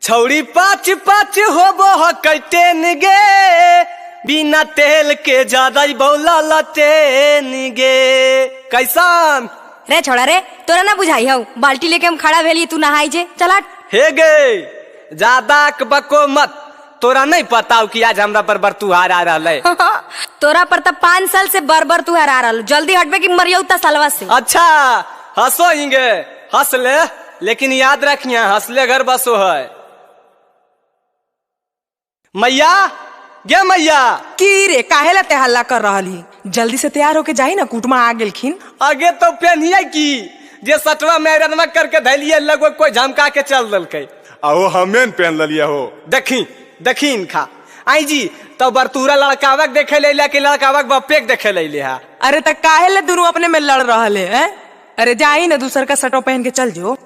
छौड़ी पाँच पाँच होबो हकैटेन गे, बिना तेल के ज्यादा बौला लटेन गे। कैसन रे छोड़ा रे, तोरा ना बुझाई हूँ, बाल्टी लेके हम खड़ा भेली तू नहाई जे। चला हे गे ज्यादा बको मत, तोरा नहीं पता कि आज हमरा पर बरतुहार आ रहा है। तोरा पर तब 5 साल से बर तू हरा रहा, जल्दी हटबे की मरियौता सालवा से। अच्छा हंसो हिंगे, हंस ले, लेकिन याद रखिए हंसले घर बसो है। मैया गे मैया। की रे काहे ला ते हल्ला कर रहली? जल्दी से तैयार होके जाई ना, कुटुमा आ गेलखिन। आगे तो पेनिए की जे सटवा में रनवा करके धैलिए लगो कोई झमका के चल दलकै। अहो हमें पहन लिया हो। देखी खा आई जी तो बरतूरा लड़कावक देखे ले कि लड़कावक बप्पे देखे ले हा। अरे त काहे ला दोनों अपने में लड़ रहले हैं? अरे जाई ना दूसर का शर्ट पहन के चल जो।